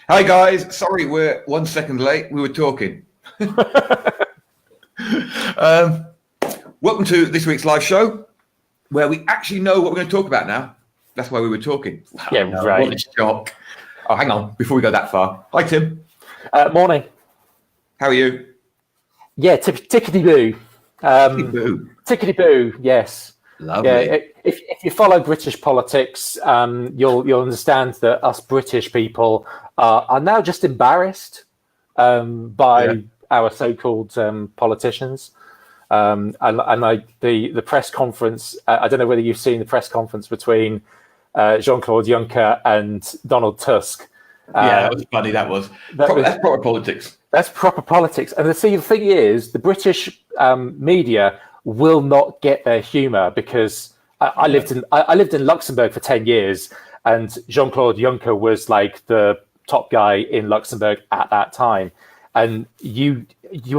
Hi guys, sorry we're 1 second late. We were talking. Welcome to this week's live show, where we actually know what we're going to talk about now. That's why we were talking. Yeah, right. What a shock. Oh, hang on, before we go that far. Hi Tim. Morning. How are you? Yeah, tickety-boo. Tickety-boo. Tickety-boo, yes. Lovely. Yeah, if you follow British politics, you'll understand that us British people are now just embarrassed by our so-called politicians. And like the press conference, I don't know whether you've seen the press conference between Jean-Claude Juncker and Donald Tusk. Yeah, that was funny. That's proper politics. That's proper politics. And the thing is, the British media will not get their humour because I lived in Luxembourg for 10 years, and Jean-Claude Juncker was like the top guy in Luxembourg at that time. And you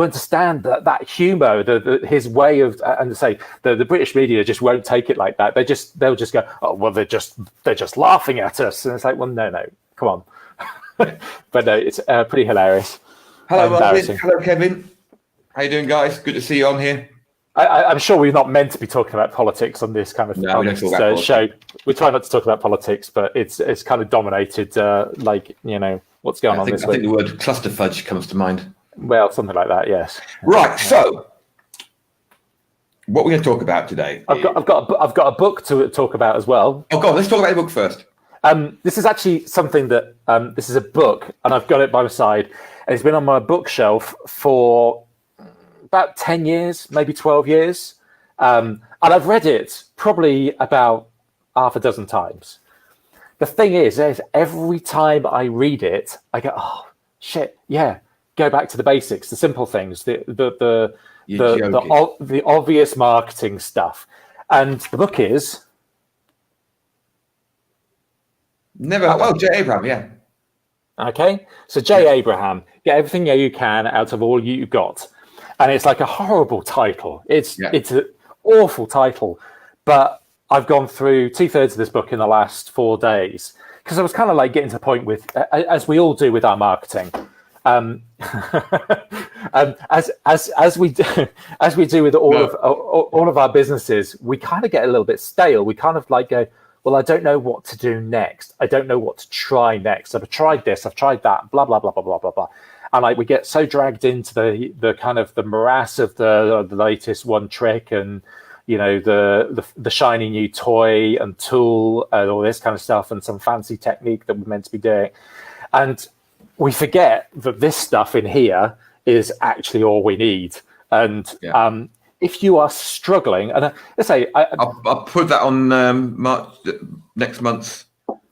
understand that humour, his way of, and say the British media just won't take it like that. They'll just go, oh well, they're just laughing at us, and it's like, well, no, come on. But no, it's pretty hilarious. Hello, Martin. Hello, Kevin. How you doing, guys? Good to see you on here. I'm sure we're not meant to be talking about politics on this kind of show. We try not to talk about politics, but it's kind of dominated, what's going on this week. I think the word cluster fudge comes to mind. Well, something like that, yes. Right. So, what we're going to talk about today? I've got a book to talk about as well. Oh, go on. Let's talk about the book first. This is actually something that this is a book, and I've got it by my side, and it's been on my bookshelf for about 10 years, maybe 12 years. And I've read it probably about half a dozen times. The thing is every time I read it, I go, oh, shit, yeah, go back to the basics, the simple things, the obvious marketing stuff. And the book is... J. Abraham, yeah. Okay, so J. Abraham, get everything you can out of all you've got. And it's like a horrible title. It's an awful title. But I've gone through 2/3 of this book in the last 4 days because I was kind of like getting to the point with, as we all do with our marketing, as we do with all of our businesses, we kind of get a little bit stale. We kind of like go, well, I don't know what to do next. I don't know what to try next. I've tried this, I've tried that, blah, blah, blah, blah, blah, blah, blah. And like we get so dragged into the kind of the morass of the latest one trick and, you know, the shiny new toy and tool and all this kind of stuff and some fancy technique that we're meant to be doing. And we forget that this stuff in here is actually all we need. And if you are struggling, and let's say I'll put that on next month's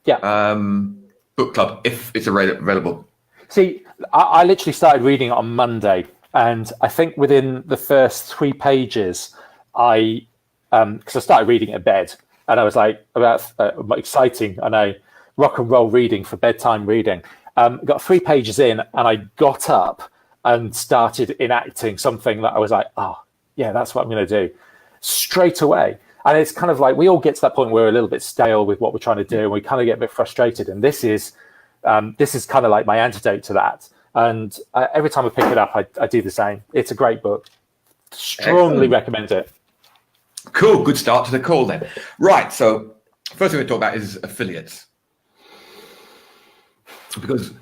book club if it's available. See, I literally started reading it on Monday, and I think within the first 3 pages, because I started reading it in bed, and I was like, exciting, I know, rock and roll reading for bedtime reading. Got 3 pages in, and I got up and started enacting something that I was like, oh, yeah, that's what I'm going to do straight away. And it's kind of like we all get to that point where we're a little bit stale with what we're trying to do, and we kind of get a bit frustrated. And this is kind of like my antidote to that. And every time I pick it up, I do the same. It's a great book. Strongly recommend it. Cool. Good start to the call then. Right. So first thing we're going to talk about is affiliates. Because...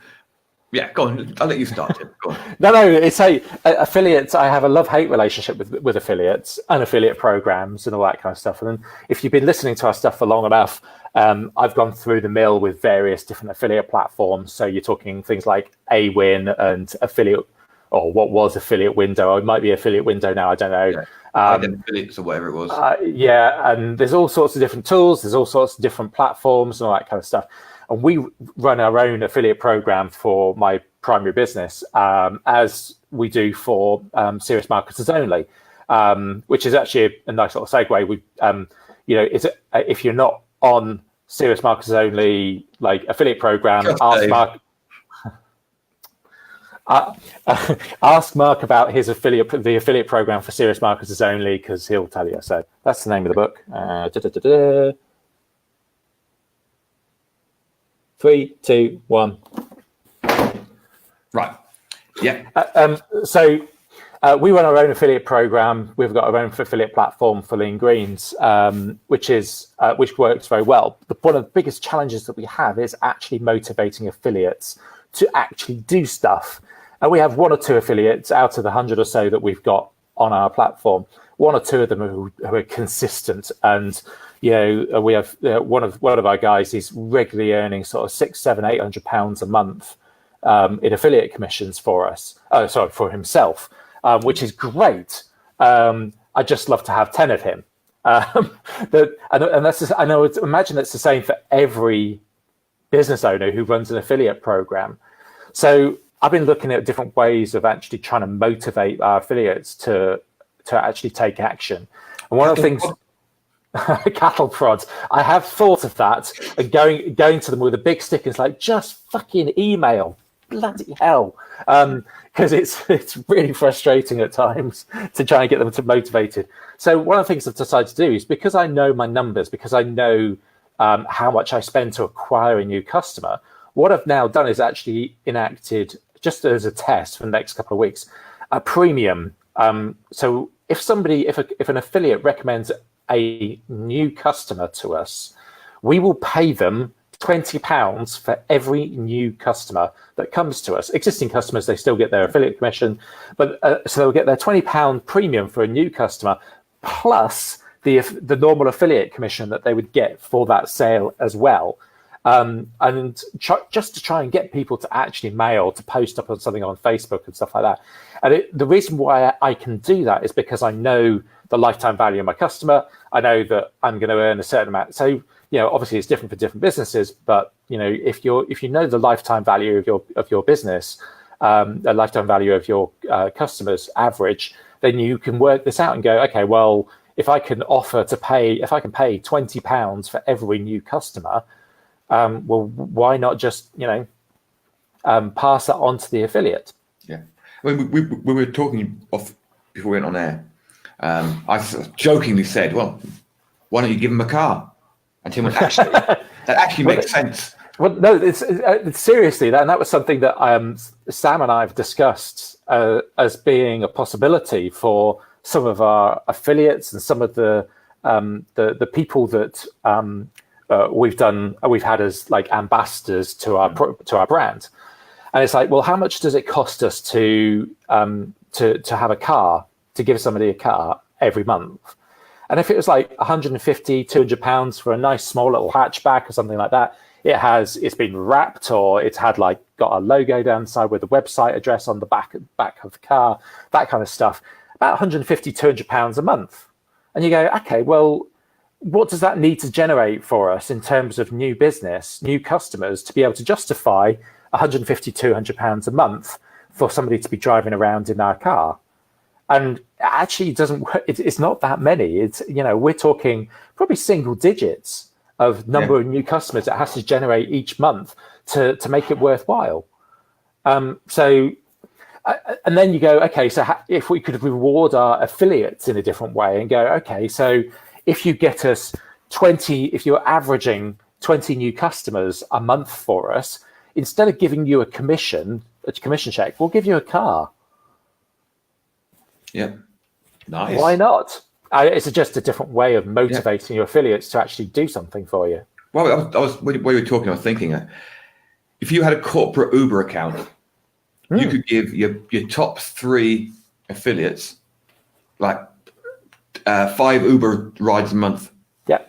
yeah, go on. I'll let you start, Tim. Go on. No, it's affiliates. I have a love-hate relationship with affiliates and affiliate programs and all that kind of stuff. And then if you've been listening to our stuff for long enough, I've gone through the mill with various different affiliate platforms. So you're talking things like Awin and affiliate, or what was affiliate window, or it might be affiliate window now. I don't know. Affiliates or whatever it was. And there's all sorts of different tools. There's all sorts of different platforms and all that kind of stuff. And we run our own affiliate program for my primary business, as we do for Serious Marketers Only, which is actually a nice little segue. We, if you're not on Serious Marketers Only, like affiliate program, ask Mark about the affiliate program for Serious Marketers Only, because he'll tell you. So that's the name of the book. 3, 2, 1. Right. Yeah. We run our own affiliate program. We've got our own affiliate platform for Lean Greens, which works very well. One of the biggest challenges that we have is actually motivating affiliates to actually do stuff. And we have one or two affiliates out of the 100 or so that we've got on our platform. One or two of them who are consistent, and we have one of our guys is regularly earning sort of £600-800 a month in affiliate commissions for us. For himself. Which is great. I'd just love to have 10 of him. And that's just, imagine that's the same for every business owner who runs an affiliate program. So I've been looking at different ways of actually trying to motivate our affiliates to actually take action. And one of the things, cattle prods, I have thought of that, and going to them with a big stick is like, just fucking email. Bloody hell. Because it's really frustrating at times to try and get them to motivated. So one of the things I've decided to do is, because I know my numbers, because I know how much I spend to acquire a new customer, what I've now done is actually enacted, just as a test for the next couple of weeks, a premium. So if an affiliate recommends a new customer to us, we will pay them £20 for every new customer that comes to us. Existing customers, they still get their affiliate commission, but so they'll get their £20 premium for a new customer, plus the normal affiliate commission that they would get for that sale as well. Just to try and get people to actually mail, to post up on something on Facebook and stuff like that. And the reason why I can do that is because I know the lifetime value of my customer. I know that I'm going to earn a certain amount. So, obviously it's different for different businesses, but if you know the lifetime value of your business, the lifetime value of your customers average, then you can work this out and go, okay, well, if I can pay £20 for every new customer, well, why not just pass that on to the affiliate? Yeah, when we were talking off before we went on air, I sort of jokingly said, well, why don't you give them a car? And Tim went, actually, that actually makes sense. Well, no, it's seriously, that was something that Sam and I have discussed as being a possibility for some of our affiliates and some of the people that we've had as like ambassadors to our brand. And it's like, well, how much does it cost us to have a car, to give somebody a car every month? And if it was like £150-200 for a nice small little hatchback or something like that, it's been wrapped, or it's had like got a logo down the side with a website address on the back of the car, that kind of stuff, about £150-200 a month. And you go, okay, well, what does that need to generate for us in terms of new business, new customers, to be able to justify £150-200 a month for somebody to be driving around in our car? And actually, it's not that many. It's, we're talking probably single digits of number of new customers it has to generate each month to make it worthwhile. And then you go, okay, so if we could reward our affiliates in a different way and go, okay, so if you get us 20, if you're averaging 20 new customers a month for us, instead of giving you a commission check, we'll give you a car. Yeah, nice. Why not? It's just a different way of motivating your affiliates to actually do something for you. Well, when you were talking, I was thinking, if you had a corporate Uber account, you could give your top 3 affiliates like 5 Uber rides a month. Yeah,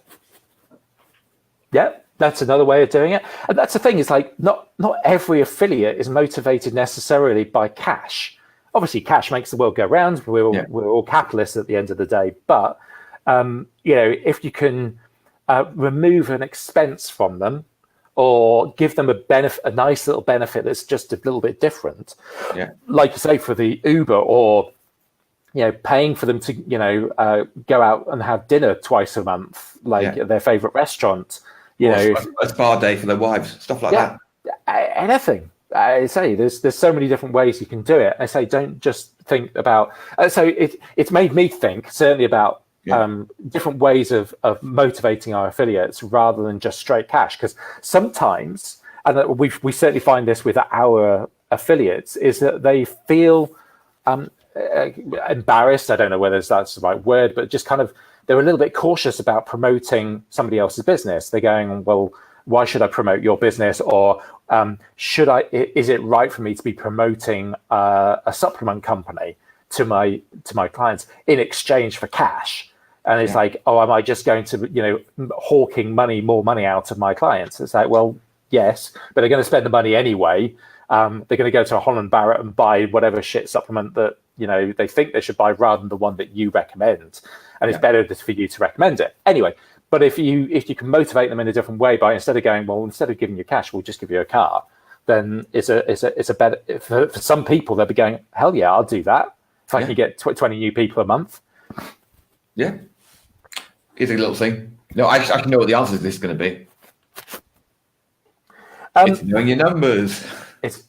that's another way of doing it. And that's the thing, is like not every affiliate is motivated necessarily by cash. Obviously, cash makes the world go round. We're all capitalists at the end of the day. But if you can remove an expense from them, or give them a nice little benefit that's just a little bit different, like you say for the Uber, or paying for them to go out and have dinner twice a month, like at their favorite restaurant, a spa day for their wives, stuff like that. Anything. I say there's so many different ways you can do it. I say don't just think about. So it's made me think certainly about different ways of motivating our affiliates rather than just straight cash. Because sometimes, and we certainly find this with our affiliates is that they feel embarrassed. I don't know whether that's the right word, but just kind of they're a little bit cautious about promoting somebody else's business. They're going, well, why should I promote your business? Or should I? Is it right for me to be promoting a supplement company to my clients in exchange for cash? And it's like, oh, am I just going to, hawking more money out of my clients? It's like, well, yes, but they're going to spend the money anyway. They're going to go to a Holland Barrett and buy whatever shit supplement that, they think they should buy rather than the one that you recommend. And it's better for you to recommend it. Anyway, but if you can motivate them in a different way by instead of going, well, instead of giving you cash, we'll just give you a car, then it's a better, for some people, they'll be going, hell yeah, I'll do that. If I can get 20 new people a month. Yeah. Here's a little thing. No, I actually know what the answer to this is going to be. It's knowing your numbers. It's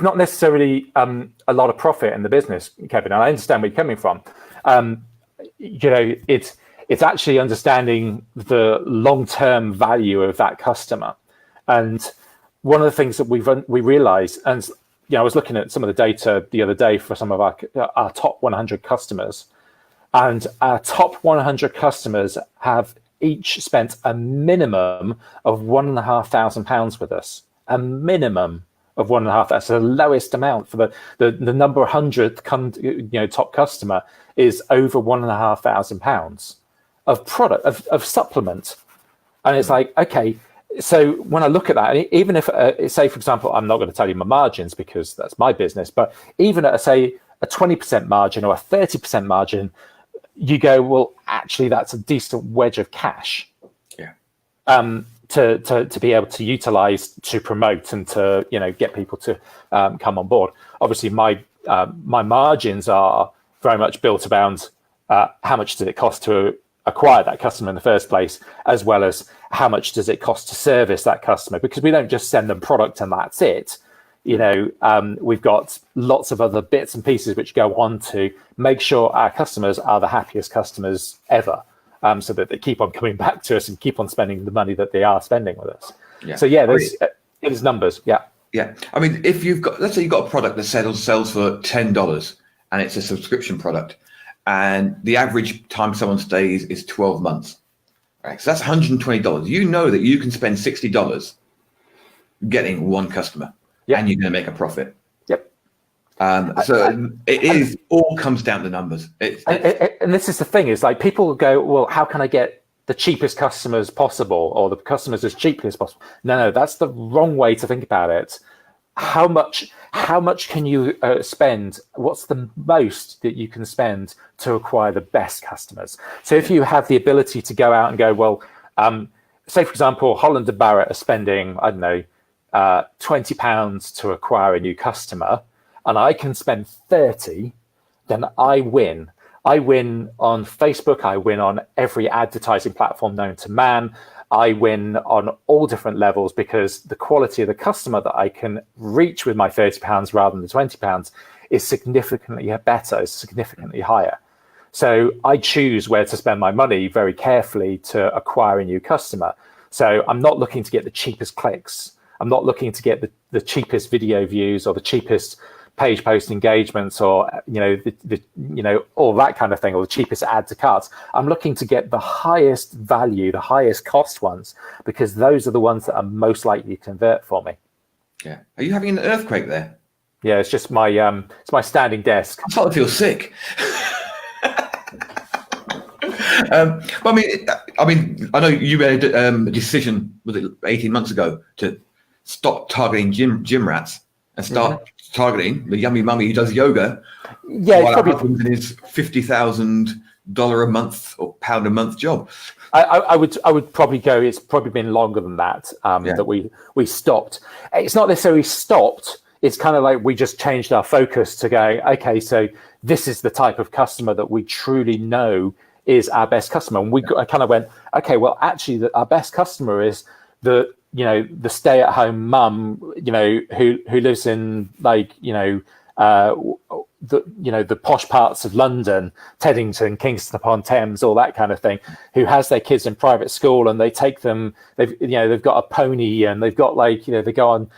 not necessarily a lot of profit in the business, Kevin, and I understand where you're coming from. It's actually understanding the long-term value of that customer. And one of the things that we realized, and I was looking at some of the data the other day for some of our top 100 customers, and our top 100 customers have each spent a minimum of £1,500 with us. A minimum of £1,500. That's the lowest amount for the number 100th top customer is over £1,500 of product of supplement. And it's like, okay, so when I look at that, even if say for example, I'm not going to tell you my margins because that's my business, but even at say a 20% margin or a 30% margin, you go, well, actually, that's a decent wedge of cash. Yeah. To be able to utilize to promote and to get people to come on board. Obviously, my margins are very much built around how much does it cost to acquire that customer in the first place, as well as how much does it cost to service that customer, because we don't just send them product and that's it. We've got lots of other bits and pieces which go on to make sure our customers are the happiest customers ever, so that they keep on coming back to us and keep on spending the money that they are spending with us. Yeah. So there's numbers. Yeah. Yeah. I mean, if let's say you've got a product that sells for $10 and it's a subscription product, and the average time someone stays is 12 months, right? So that's $120. You know that you can spend $60 getting one customer. Yep. And you're going to make a profit. Yep. So it all comes down to numbers. And this is the thing, is like people go, well, how can I get the cheapest customers possible or the customers as cheaply as possible? No, that's the wrong way to think about it. How much can you spend? What's the most that you can spend to acquire the best customers? So if you have the ability to go out and go, well, say, for example, Holland & Barrett are spending, I don't know, £20 to acquire a new customer, and I can spend 30, then I win. I win on Facebook. I win on every advertising platform known to man. I win on all different levels because the quality of the customer that I can reach with my £30 rather than the £20 is significantly better, is significantly higher. So I choose where to spend my money very carefully to acquire a new customer. So I'm not looking to get the cheapest clicks. I'm not looking to get the cheapest video views or the cheapest page post engagements or all that kind of thing, or the cheapest add to carts. I'm looking to get the highest value, the highest cost ones, because those are the ones that are most likely to convert for me. Yeah. Are you having an earthquake there? Yeah, it's just my it's my standing desk. I'm starting to feel sick. I mean, I know you made a decision, was it 18 months ago, to stop targeting gym rats and start targeting the yummy mummy who does yoga. Yeah, while our husband's in his $50,000 a month or pound a month job. I would probably go. It's probably been longer than that that we stopped. It's not necessarily stopped. It's kind of like we just changed our focus to go, okay, so this is the type of customer that we truly know is our best customer. And I kind of went, okay, well, actually, our best customer is the stay-at-home mum, who lives in the posh parts of London, Teddington, Kingston upon Thames, all that kind of thing, who has their kids in private school, and they take them. They've got a pony, and they've got they go on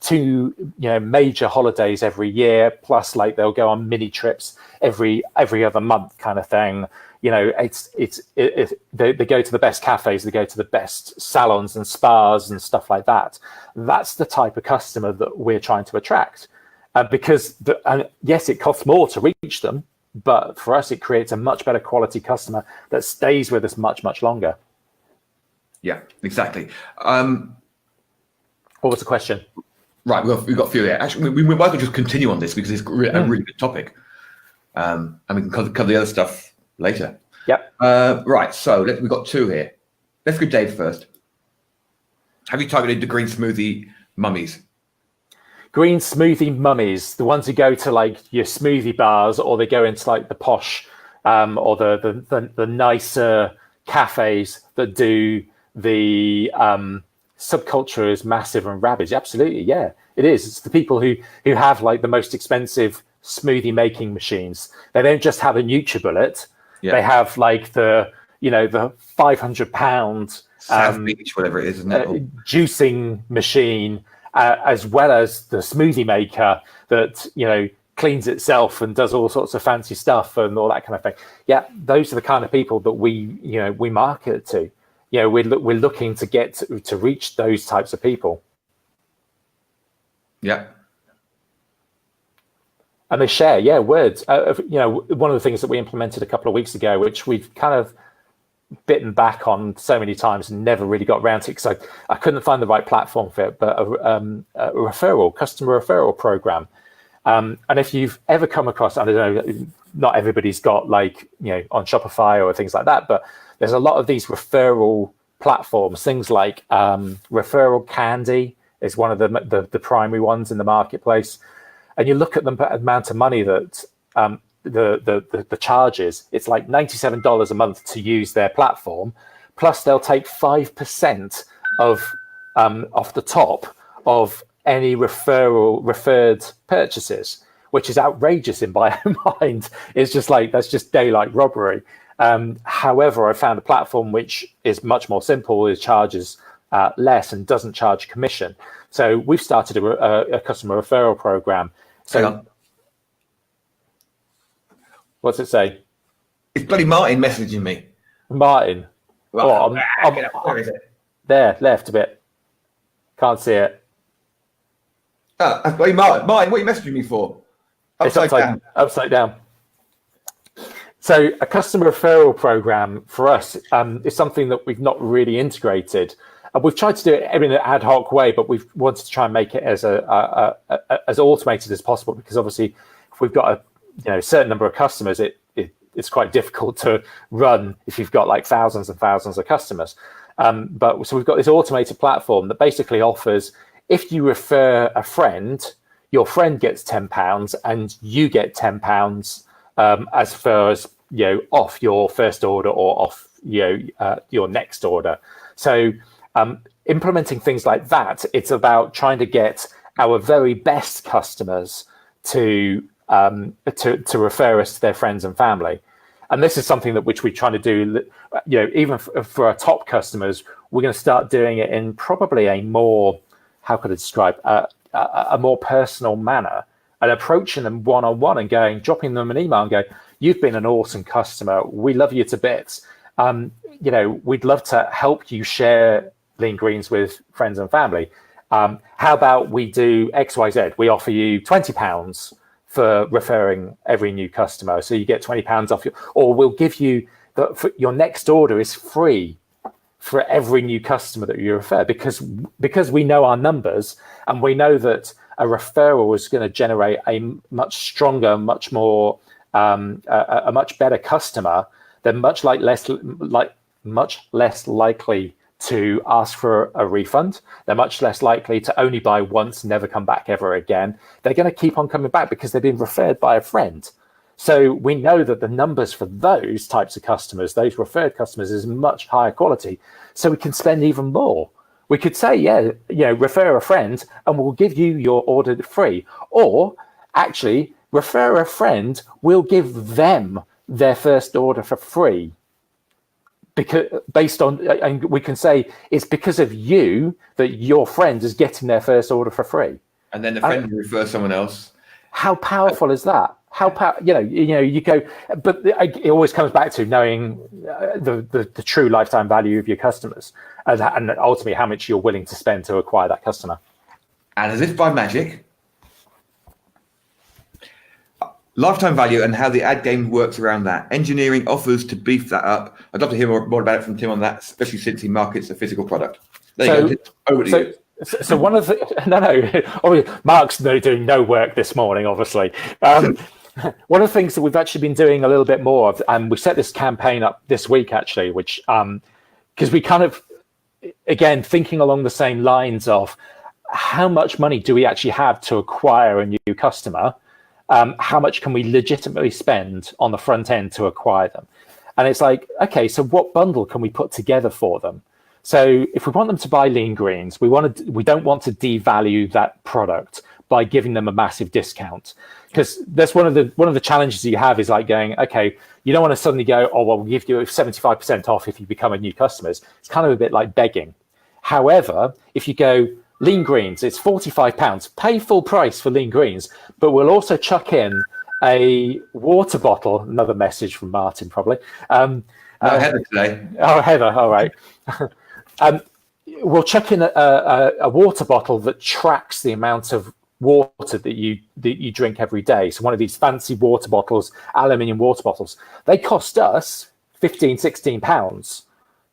2 major holidays every year, plus like they'll go on mini trips every other month, kind of thing. They go to the best cafes, they go to the best salons and spas and stuff like that. That's the type of customer that we're trying to attract, because yes, it costs more to reach them, but for us, it creates a much better quality customer that stays with us much, much longer. Yeah, exactly. What was the question? Right, we've got a few there. Actually, we might as well just continue on this because it's a really good topic. And we can cover the other stuff later. Yep. Right, so we've got 2 here. Let's go Dave first. Have you targeted the green smoothie mummies? Green smoothie mummies, the ones who go to like your smoothie bars, or they go into like the posh or the nicer cafes that do the subculture is massive and rabid. Absolutely, yeah, it is. It's the people who have like the most expensive smoothie making machines. They don't just have a NutriBullet. Yeah. They have like the £500 South Beach, whatever it is, isn't it? Juicing machine, as well as the smoothie maker that cleans itself and does all sorts of fancy stuff and all that kind of thing. Yeah, those are the kind of people that we market to. We're looking to get to reach those types of people. Yeah. And they share, words. One of the things that we implemented a couple of weeks ago, which we've kind of bitten back on so many times and never really got around to, because I couldn't find the right platform for it, but a customer referral program. And if you've ever come across, I don't know, not everybody's got on Shopify or things like that, but there's a lot of these referral platforms, things like Referral Candy is one of the primary ones in the marketplace. And you look at the amount of money that the charges, it's like $97 a month to use their platform, plus they'll take 5% of off the top of any referred purchases, which is outrageous in my own mind. It's just like, that's just daylight robbery. However, I found a platform which is much more simple, it charges less and doesn't charge commission. So we've started a customer referral program. So, what's it say? It's bloody Martin messaging me. Martin. Well, where is it? There, left a bit. Can't see it. That's bloody Martin. Martin, what are you messaging me for? Upside down. Upside down. So a customer referral program for us is something that we've not really integrated. We've tried to do it in an ad hoc way, but we've wanted to try and make it as as automated as possible, because obviously, if we've got a certain number of customers, it's quite difficult to run if you've got like thousands and thousands of customers. So we've got this automated platform that basically offers, if you refer a friend, your friend gets £10 and you get £10 as far as off your first order or off your next order. So implementing things like that, it's about trying to get our very best customers to refer us to their friends and family. And this is something which we're trying to do, even for our top customers. We're going to start doing it in probably a more, how could I describe, a more personal manner, and approaching them one-on-one and dropping them an email and going, you've been an awesome customer. We love you to bits. We'd love to help you share Lean Greens with friends and family. How about we do XYZ? We offer you £20 for referring every new customer. So you get £20 off or we'll give you your next order is free for every new customer that you refer, because we know our numbers and we know that a referral is going to generate a much stronger, much more, a much better customer. They're much less likely to ask for a refund. They're much less likely to only buy once, never come back ever again. They're going to keep on coming back because they've been referred by a friend. So we know that the numbers for those types of customers, those referred customers, is much higher quality. So we can spend even more. We could say, refer a friend and we'll give you your order free. Or actually, refer a friend, we'll give them their first order for free. Because based on, and we can say it's because of you that your friend is getting their first order for free. And then the friend will refer someone else. How powerful is that? You go, but it always comes back to knowing the true lifetime value of your customers, and ultimately how much you're willing to spend to acquire that customer. And as if by magic, lifetime value and how the ad game works around that. Engineering offers to beef that up. I'd love to hear more about it from Tim on that, especially since he markets a physical product. There you go. Over to you. So one of the Mark's doing no work this morning, obviously. One of the things that we've actually been doing a little bit more of, and we set this campaign up this week actually, which because we kind of, again, thinking along the same lines of how much money do we actually have to acquire a new customer? How much can we legitimately spend on the front end to acquire them? And it's like, okay, so what bundle can we put together for them? So if we want them to buy Lean Greens, we don't want to devalue that product by giving them a massive discount, because that's one of the challenges you have is like going, okay, you don't want to suddenly go, oh, well, we'll give you 75% off if you become a new customer. It's kind of a bit like begging. However, if you go Lean Greens, it's £45, pay full price for Lean Greens, but we'll also chuck in a water bottle, another message from Martin probably. Heather today. Oh, Heather, all right. We'll chuck in a water bottle that tracks the amount of water that you drink every day. So one of these fancy water bottles, aluminium water bottles, they cost us £16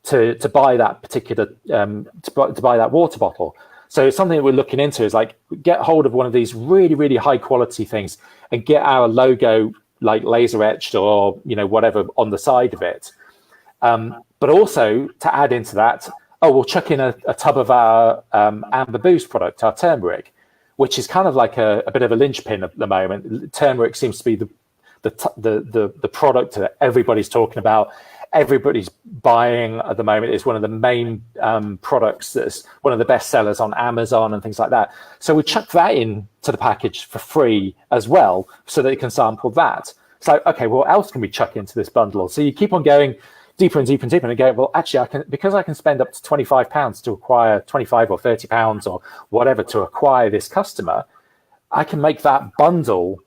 to buy that particular to buy that water bottle. So something that we're looking into is like get hold of one of these really, really high quality things and get our logo like laser etched or whatever on the side of it. But also to add into that, we'll chuck in a tub of our Amber Boost product, our turmeric, which is kind of like a bit of a linchpin at the moment. Turmeric seems to be the product that everybody's talking about, everybody's buying at the moment. It's one of the main products that's one of the best sellers on Amazon and things like that. So we chuck that in to the package for free as well, so that you can sample that. It's like, okay, well, what else can we chuck into this bundle? So you keep on going deeper and deeper and deeper and go, well, actually, I can spend up to £25 to acquire 25 or £30 or whatever to acquire this customer. I can make that bundle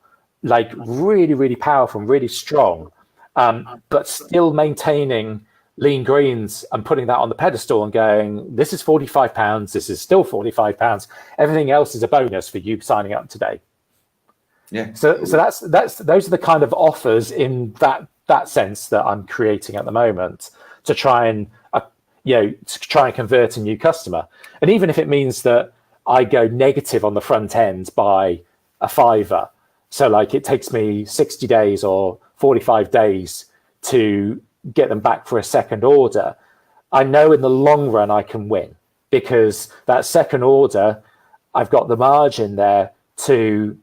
like really, really powerful and really strong, but still maintaining Lean Greens and putting that on the pedestal and going, this is £45. This is still £45. Everything else is a bonus for you signing up today. Yeah. So that's those are the kind of offers in that sense that I'm creating at the moment to try and convert a new customer. And even if it means that I go negative on the front end by a £5, so like it takes me 60 days or 45 days to get them back for a second order, I know in the long run I can win, because that second order, I've got the margin there to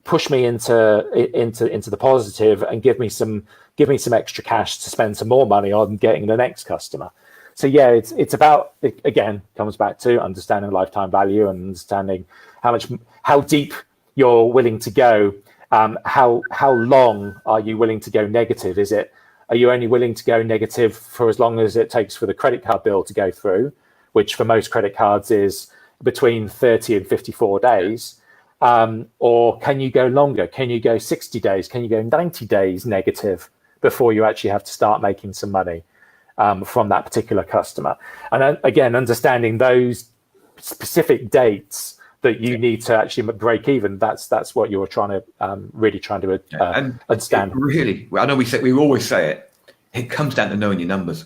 push me into the positive and give me some extra cash to spend some more money on getting the next customer. So yeah, it's about, it again comes back to understanding lifetime value and understanding how deep you're willing to go. How long are you willing to go negative? Are you only willing to go negative for as long as it takes for the credit card bill to go through, which for most credit cards is between 30 and 54 days? Or can you go longer? Can you go 60 days? Can you go 90 days negative before you actually have to start making some money from that particular customer? And then, again, understanding those specific dates that you need to actually break even. That's what you're trying to really trying to understand. Really, I know we always say it. It comes down to knowing your numbers.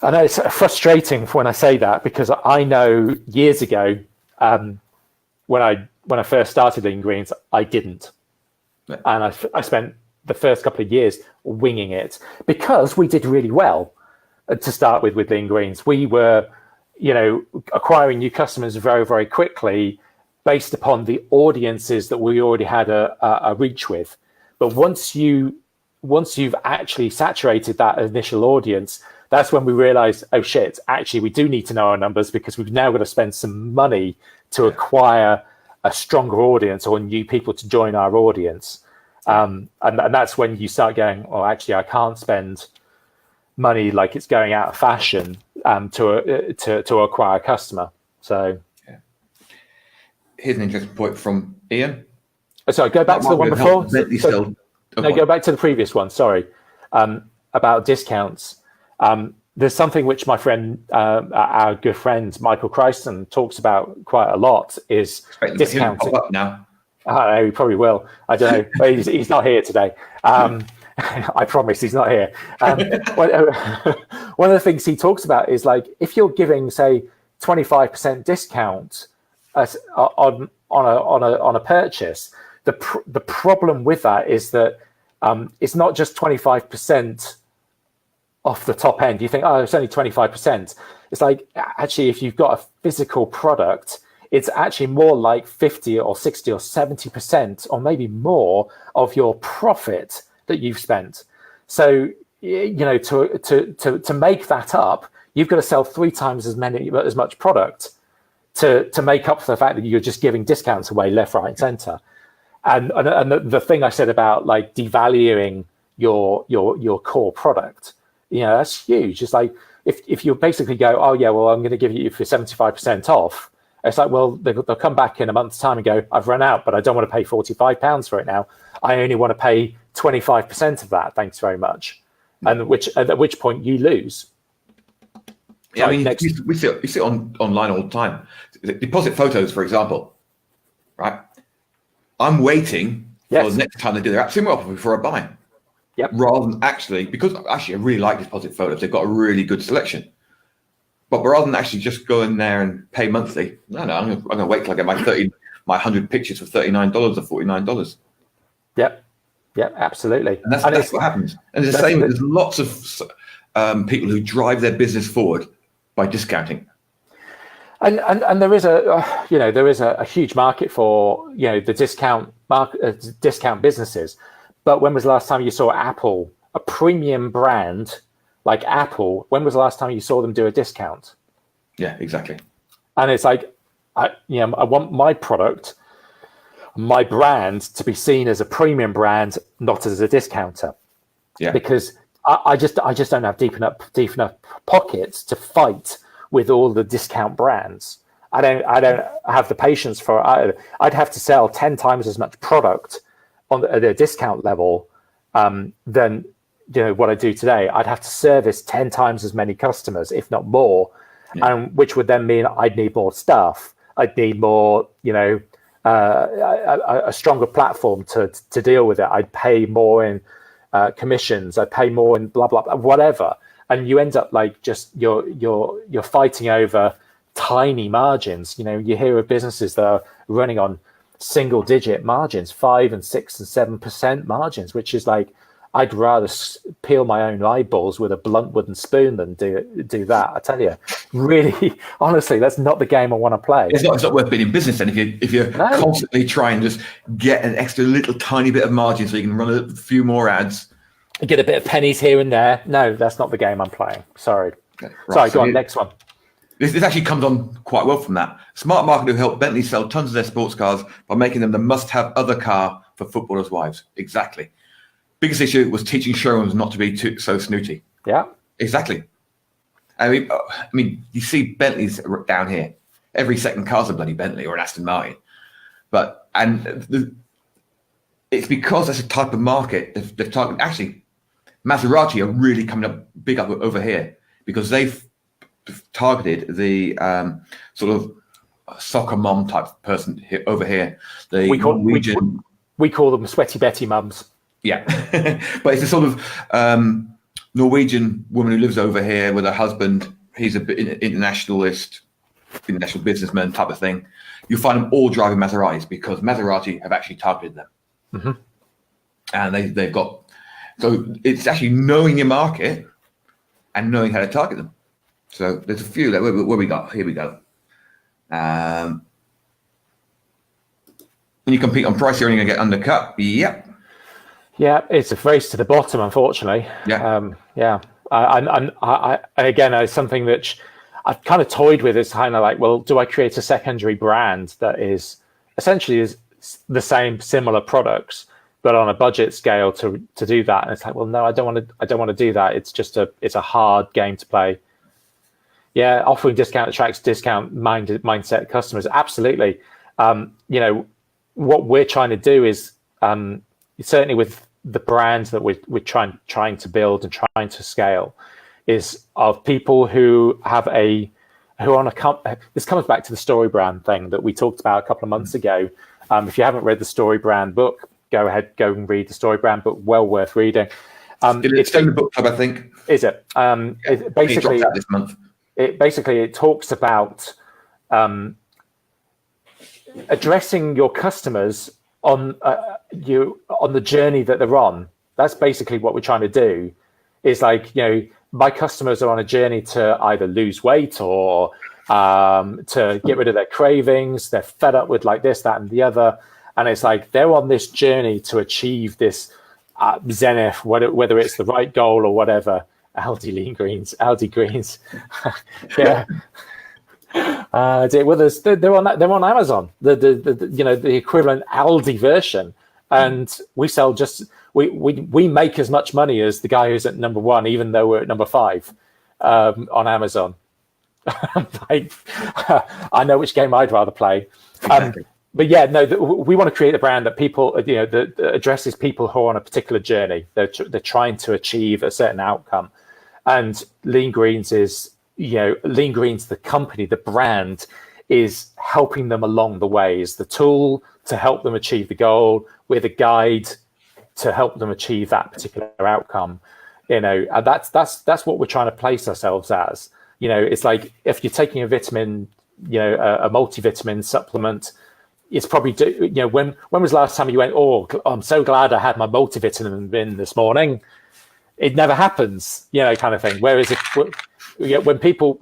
I know it's frustrating when I say that, because I know years ago when I first started Lean Greens, I didn't, and I spent the first couple of years winging it, because we did really well to start with Lean Greens. We were acquiring new customers very, very quickly based upon the audiences that we already had a reach with. But once you've actually saturated that initial audience, that's when we realized, oh shit, actually we do need to know our numbers, because we've now got to spend some money to acquire a stronger audience or new people to join our audience. And that's when you start going, oh, actually, I can't spend money like it's going out of fashion to acquire a customer. So here's an interesting point from Ian. Sorry, go back to the one before. Go back to the previous one. Sorry, about discounts. There's something which my friend, our good friend Michael Christen, talks about quite a lot. Is discounting. Pop up now. I know, he probably will. I don't know. But he's not here today. I promise he's not here. One of the things he talks about is like if you're giving, say, 25% discount on a purchase, the problem with that is that it's not just 25% off the top end. You think, oh, it's only 25%. It's like, actually, if you've got a physical product, it's actually more like 50 or 60 or 70% or maybe more of your profit that you've spent. So, to make that up, you've got to sell 3 times as much product to make up for the fact that you're just giving discounts away left, right, and center. And the thing I said about like devaluing your core product, that's huge. It's like if you basically go, oh yeah, well I'm going to give you for 75% off. It's like, well, they'll come back in a month's time and go, I've run out, but I don't want to pay £45 for it now. I only want to pay 25% of that. Thanks very much. And at which point you lose. Yeah, I mean, we see it online all the time. Deposit photos, for example, right? I'm waiting for the next time they do their app sim offer before I buy. Yep. Rather than because I really like Deposit Photos. They've got a really good selection. But rather than actually just go in there and pay monthly, I'm going to wait till I get my 100 pictures for $39 or $49. Yep, absolutely. And that's what happens. And it's the same. There's lots of people who drive their business forward by discounting. And there is a huge market for the discount businesses. But when was the last time you saw Apple, a premium brand like Apple? When was the last time you saw them do a discount? Yeah, exactly. And it's like, I want my product, my brand, to be seen as a premium brand, not as a discounter. Yeah. Because I just don't have deep enough pockets to fight with all the discount brands. I don't have the patience for it. I'd have to sell 10 times as much product at a discount level than what I do today. I'd have to service 10 times as many customers, if not more, and which would then mean I'd need more staff. I'd need more, a stronger platform to deal with it. I'd pay more in commissions. I'd pay more in blah blah blah, whatever. And you end up like just you're fighting over tiny margins. You hear of businesses that are running on single digit margins, 5 and 6 and 7% margins, which is like, I'd rather peel my own eyeballs with a blunt wooden spoon than do that. I tell you, really, honestly, that's not the game I want to play. It's not worth being in business then if you're constantly trying to just get an extra little tiny bit of margin so you can run a few more ads. Get a bit of pennies here and there. No, that's not the game I'm playing. Sorry. Okay, right. Sorry, go on, next one. This actually comes on quite well from that. Smart marketing who helped Bentley sell tons of their sports cars by making them the must-have other car for footballers' wives. Exactly. Biggest issue was teaching showrooms not to be so snooty. Yeah. Exactly. I mean, you see Bentleys down here. Every second car's a bloody Bentley or an Aston Martin. It's because that's a type of market. They've targeted. Actually, Maserati are really coming up big up over here because they've targeted the sort of soccer mom type person over here. We call them sweaty Betty mums. Yeah, but it's a sort of Norwegian woman who lives over here with her husband. He's an international businessman type of thing. You find them all driving Maseratis because Maserati have actually targeted them. Mm-hmm. And they've got, so it's actually knowing your market and knowing how to target them. So there's a few that where we got. Here we go. When you compete on price, you're only going to get undercut. Yep. Yeah, it's a race to the bottom, unfortunately. Yeah. I again, it's something that I've kind of toyed with. It's kind of like, well, do I create a secondary brand that is essentially is the same similar products, but on a budget scale to do that. And it's like, well, no, I don't want to do that. It's a hard game to play. Yeah, offering discount attracts discount mindset customers. Absolutely. What we're trying to do is certainly with the brands that we're trying to build and trying to scale, is of people who have this comes back to the Story Brand thing that we talked about a couple of months ago. If you haven't read the Story Brand book, go and read the Story Brand book. Well worth reading. It's in the book club, I think. Is it? It basically out this month. It talks about addressing your customers on the journey that they're on. That's basically what we're trying to do. Is like, my customers are on a journey to either lose weight or to get rid of their cravings. They're fed up with like this, that, and the other. And it's like they're on this journey to achieve this zenith, whether it's the right goal or whatever. Aldi Greens. Yeah. They're on Amazon, the equivalent Aldi version, and we sell we make as much money as the guy who's at number 1, even though we're at number 5 on Amazon. Like, I know which game I'd rather play. Exactly. But yeah, no, we want to create a brand that people, that addresses people who are on a particular journey. They're trying to achieve a certain outcome, and Lean Greens is, Lean Greens, the company, the brand, is helping them along the way. Is the tool to help them achieve the goal. We're the guide to help them achieve that particular outcome. And that's what we're trying to place ourselves as. It's like if you're taking a vitamin, a multivitamin supplement, it's probably, when was the last time you went, oh, I'm so glad I had my multivitamin in this morning? It never happens, kind of thing. Whereas when the people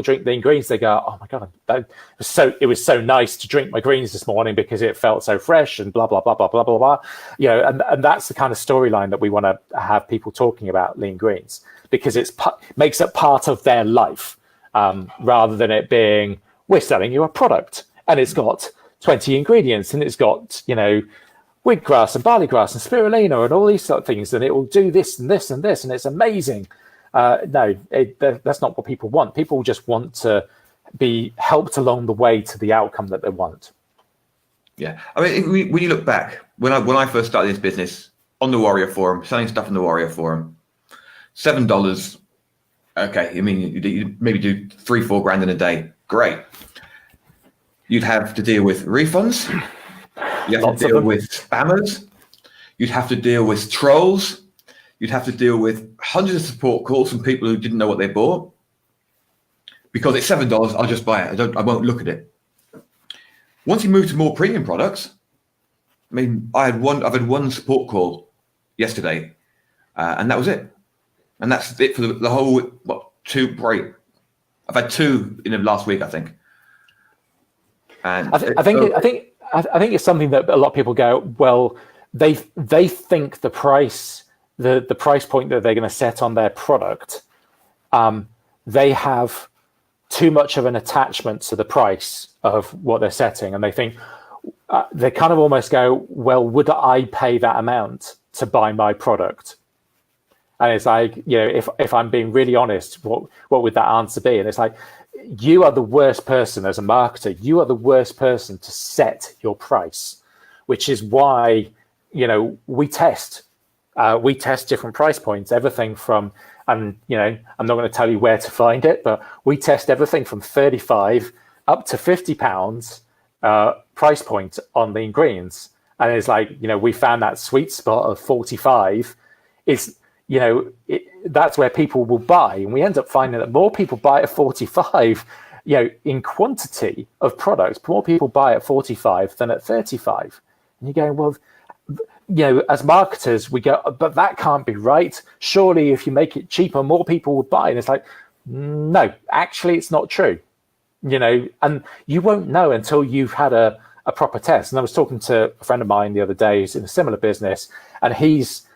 drink Lean Greens, they go, oh my God, it was so nice to drink my greens this morning because it felt so fresh and blah, blah, blah, blah, blah, blah, blah. And that's the kind of storyline that we want to have people talking about Lean Greens, because it makes it part of their life, rather than it being, we're selling you a product and it's got 20 ingredients and it's got, wheatgrass and barley grass and spirulina and all these sort of things, and it will do this and this and this, and it's amazing. No, that's not what people want. People just want to be helped along the way to the outcome that they want. Yeah, I mean, when you look back, when I first started this business on the Warrior Forum, selling stuff on the Warrior Forum, $7. Okay, I mean, you maybe do $3-4 grand in a day. Great. You'd have to deal with refunds. You have to deal with spammers. You'd have to deal with trolls. You'd have to deal with hundreds of support calls from people who didn't know what they bought. Because it's $7, I'll just buy it. I won't look at it. Once you move to more premium products, I mean, I've had one support call yesterday, and that was it. And that's it for the whole, I've had 2 in the last week, I think. And I think it's something that a lot of people go, well, they think the price point that they're going to set on their product, they have too much of an attachment to the price of what they're setting, and they think they kind of almost go, well, would I pay that amount to buy my product? And it's like, if I'm being really honest, what would that answer be? And it's like, you are the worst person as a marketer. You are the worst person to set your price, which is why, we test different price points, everything from, and I'm not going to tell you where to find it, but we test everything from 35 up to £50 price point on Lean Greens. And it's like, we found that sweet spot of 45 is, that's where people will buy. And we end up finding that more people buy at 45, in quantity of products, more people buy at 45 than at 35. And you're going, well, as marketers, we go, but that can't be right. Surely if you make it cheaper, more people would buy. And it's like, no, actually, it's not true. And you won't know until you've had a proper test. And I was talking to a friend of mine the other day who's in a similar business, and he was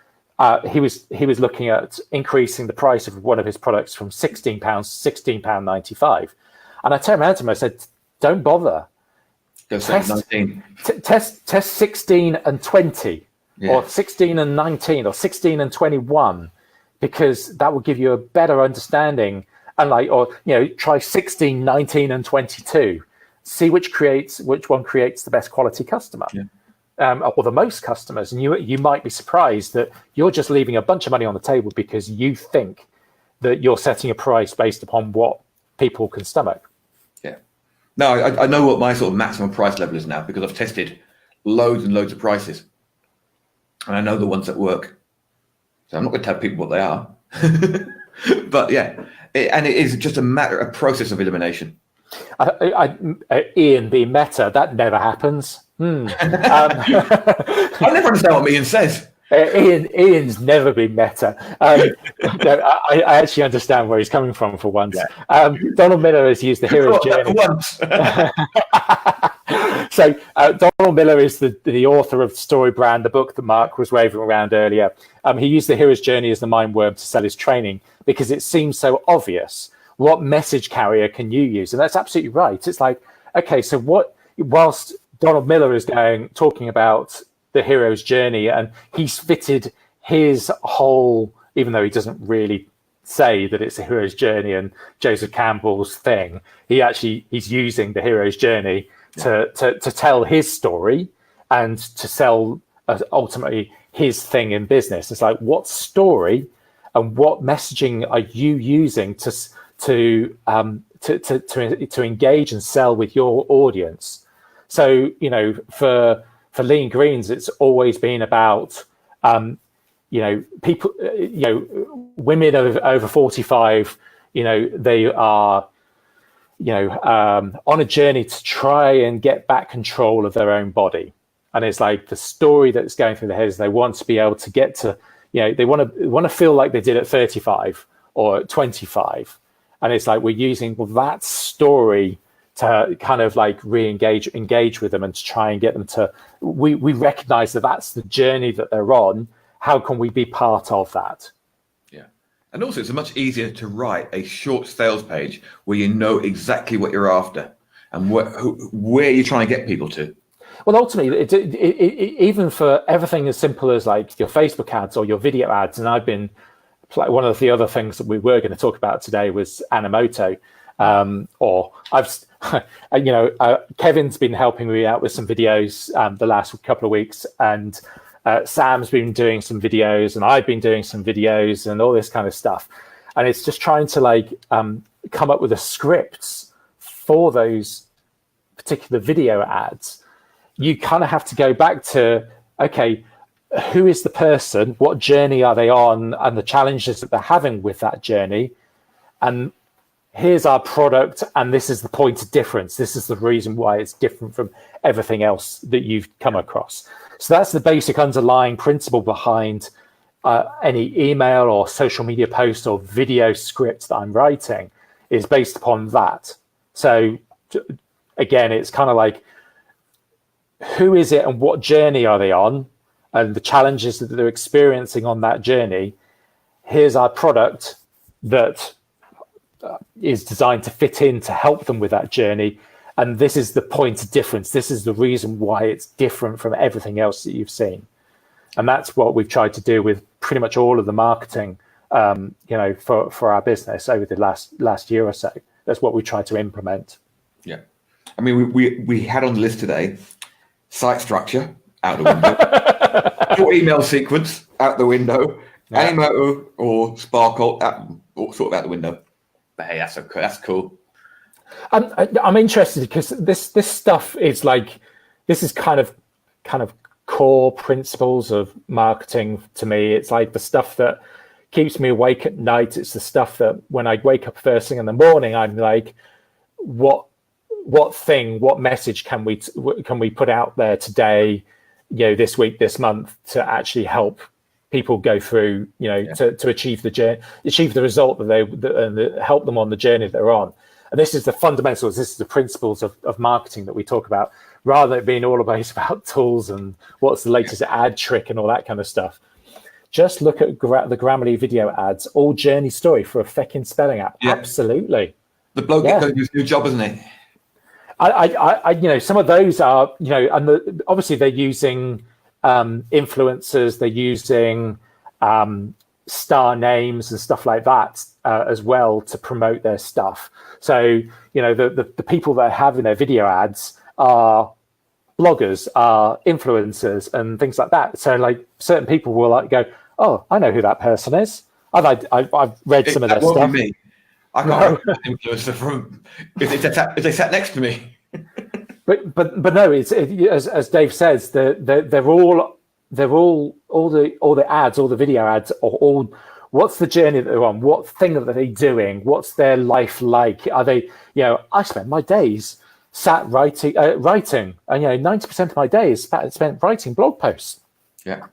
looking at increasing the price of one of his products from £16 to £16.95. And I turned around to him and I said, don't bother. Go to 19. Test 16 and 20, or 16 and 19, or 16 and 21, because that will give you a better understanding. And try 16, 19, and 22. See which one creates the best quality customer, or the most customers. And you might be surprised that you're just leaving a bunch of money on the table because you think that you're setting a price based upon what people can stomach. Yeah. No, I know what my sort of maximum price level is now because I've tested loads and loads of prices, and I know the ones that work. So I'm not going to tell people what they are, but yeah, and it is just a process of elimination. Ian being meta, that never happens. I never understand what Ian says. Ian's never been meta. I actually understand where he's coming from for once. Yeah. Donald Miller has used the hero's journey. So Donald Miller is the author of StoryBrand, the book that Mark was waving around earlier. He used the hero's journey as the mind worm to sell his training because it seems so obvious. What message carrier can you use? And that's absolutely right. It's like, okay, so whilst Donald Miller is talking about the hero's journey, and he's fitted his whole, even though he doesn't really say that it's a hero's journey and Joseph Campbell's thing, he's using the hero's journey to tell his story and to sell ultimately his thing in business. It's like, what story and what messaging are you using to engage and sell with your audience? So, for Lean Greens, it's always been about, people, women over 45, they are, on a journey to try and get back control of their own body. And it's like the story that's going through their heads, they want to be able to get to, they want to feel like they did at 35 or at 25. And it's like, we're using that story to kind of like engage with them and to try and get them to, we recognize that that's the journey that they're on. How can we be part of that? Yeah. And also it's much easier to write a short sales page where you know exactly what you're after and where you're trying to get people to. Well, ultimately, even for everything as simple as like your Facebook ads or your video ads, and I've been, one of the other things that we were going to talk about today was Animoto. Kevin's been helping me out with some videos the last couple of weeks, and Sam's been doing some videos, and I've been doing some videos, and all this kind of stuff. And it's just trying to come up with the scripts for those particular video ads. You kind of have to go back to, okay, who is the person? What journey are they on? And the challenges that they're having with that journey. And here's our product, and this is the point of difference. This is the reason why it's different from everything else that you've come across. So that's the basic underlying principle behind any email or social media post or video script that I'm writing, is based upon that. So again, it's kind of like, who is it and what journey are they on, and the challenges that they're experiencing on that journey. Here's our product that is designed to fit in to help them with that journey. And this is the point of difference. This is the reason why it's different from everything else that you've seen. And that's what we've tried to do with pretty much all of the marketing, for our business over the last year or so. That's what we tried to implement. Yeah. I mean, we had on the list today, site structure out the window, or email sequence out the window, Animoto or Sparkle sort of out the window. But hey, that's cool. I'm interested because this stuff is like, this is kind of core principles of marketing to me. It's like the stuff that keeps me awake at night. It's the stuff that when I wake up first thing in the morning, I'm like, what message can we put out there today, this week, this month, to actually help people go through, to achieve the result that help them on the journey that they're on. And this is the fundamentals, this is the principles of marketing that we talk about, rather than it being all about tools and what's the latest ad trick and all that kind of stuff. Just look at the Grammarly video ads, all journey story for a feckin' spelling app. Yeah. Absolutely. The bloke is going to do his new job, isn't he? some of those are, and obviously they're using influencers, they're using star names and stuff like that as well to promote their stuff. So, the people that are having their video ads are bloggers, are influencers and things like that. So like certain people will like go, oh, I know who that person is. I've read some of their stuff. Be me. I can't remember the influencer from if they sat next to me. But no, it's as Dave says, they're all the ads, all the video ads, or what's the journey that they're on? What thing are they doing? What's their life like? Are they, I spend my days sat writing, and 90% of my day is spent writing blog posts. Yeah,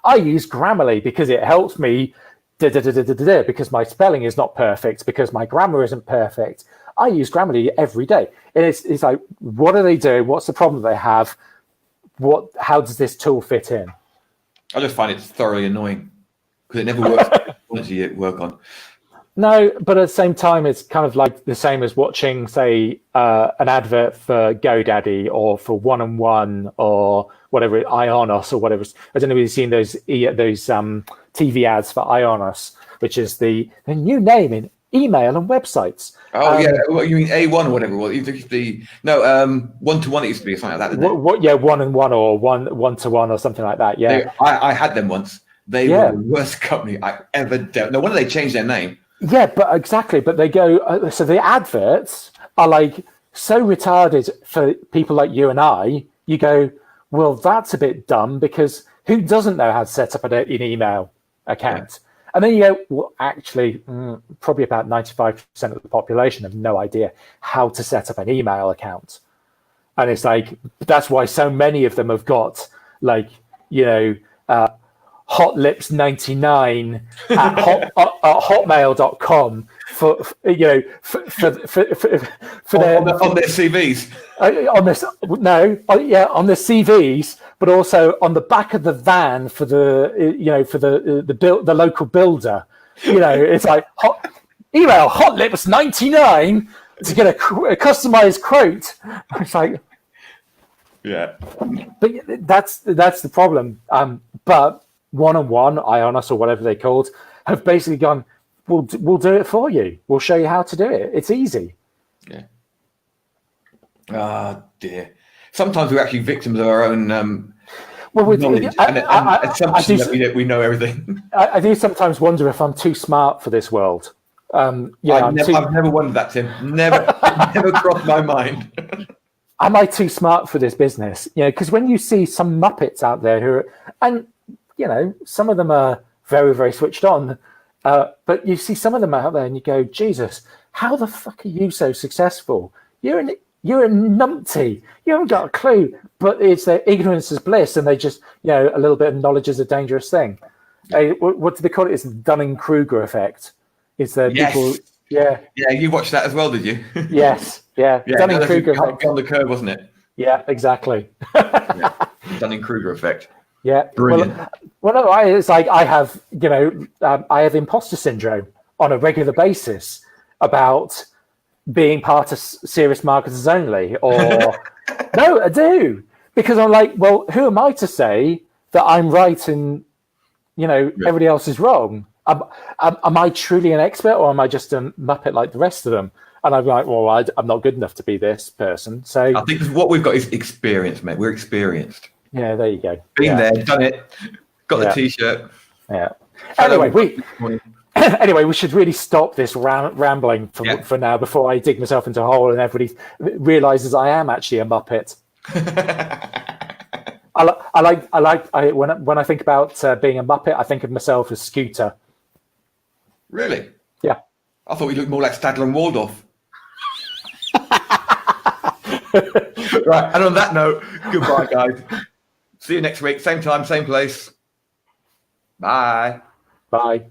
I use Grammarly because it helps me because my spelling is not perfect, because my grammar isn't perfect. I use Grammarly every day. And it's like, what are they doing? What's the problem they have? How does this tool fit in? I just find it thoroughly annoying because it never works once you work on. No, but at the same time, it's kind of like the same as watching, say, an advert for GoDaddy or for 1&1 or whatever, Ionos or whatever. I don't know if you've seen those TV ads for Ionos, which is the new name in email and websites. Oh yeah, what you mean A1 or whatever? Well, it used to be one-to-one. It used to be something like that. Didn't it? Yeah, 1&1 or one-to-one or something like that. Yeah, I had them once. They were the worst company I ever dealt. No wonder they changed their name. Yeah, but exactly. But they go. So the adverts are like so retarded for people like you and I. You go, well, that's a bit dumb because who doesn't know how to set up an email account? Yeah. And then you go, well, actually, probably about 95% of the population have no idea how to set up an email account. And it's like, that's why so many of them have got like, hotlips99 at hotmail.com for their on their CVs. On their CVs, but also on the back of the van for the local builder. It's like email hotlips99 to get a customized quote. It's like, yeah, but that's the problem. But 1&1, Ionos, or whatever they called, have basically gone, we'll do it for you. We'll show you how to do it. It's easy. Yeah. Ah, dear. Sometimes we're actually victims of our own knowledge and assumptions that we know everything. I do sometimes wonder if I'm too smart for this world. I've never wondered that, Tim. Never crossed my mind. Am I too smart for this business? Because when you see some Muppets out there who are, some of them are very, very switched on, but you see some of them out there and you go, Jesus, how the fuck are you so successful? You're a numpty. You haven't got a clue, but it's their ignorance is bliss, and they just, a little bit of knowledge is a dangerous thing. What do they call it? It's the Dunning-Kruger effect. It's the people. Yeah. Yeah, you watched that as well, did you? Yes. Yeah. Dunning-Kruger effect. On the curve, wasn't it? Yeah, exactly. Dunning-Kruger effect. Yeah, brilliant. Well, it's like I have, I have imposter syndrome on a regular basis about being part of Serious Marketers Only, or no, I do, because I'm like, well, who am I to say that I'm right and everybody else is wrong? Am I truly an expert, or am I just a muppet like the rest of them? And I'm like, well, I'm not good enough to be this person. So I think what we've got is experience, mate. We're experienced. Yeah, there you go. Been there, done it, got the T-shirt. Yeah. Anyway, we should really stop this rambling for now before I dig myself into a hole and everybody realizes I am actually a Muppet. When I think about being a Muppet, I think of myself as Scooter. Really? Yeah. I thought you looked more like Stadler and Waldorf. Right, and on that note, goodbye, guys. See you next week, same time, same place. Bye. Bye.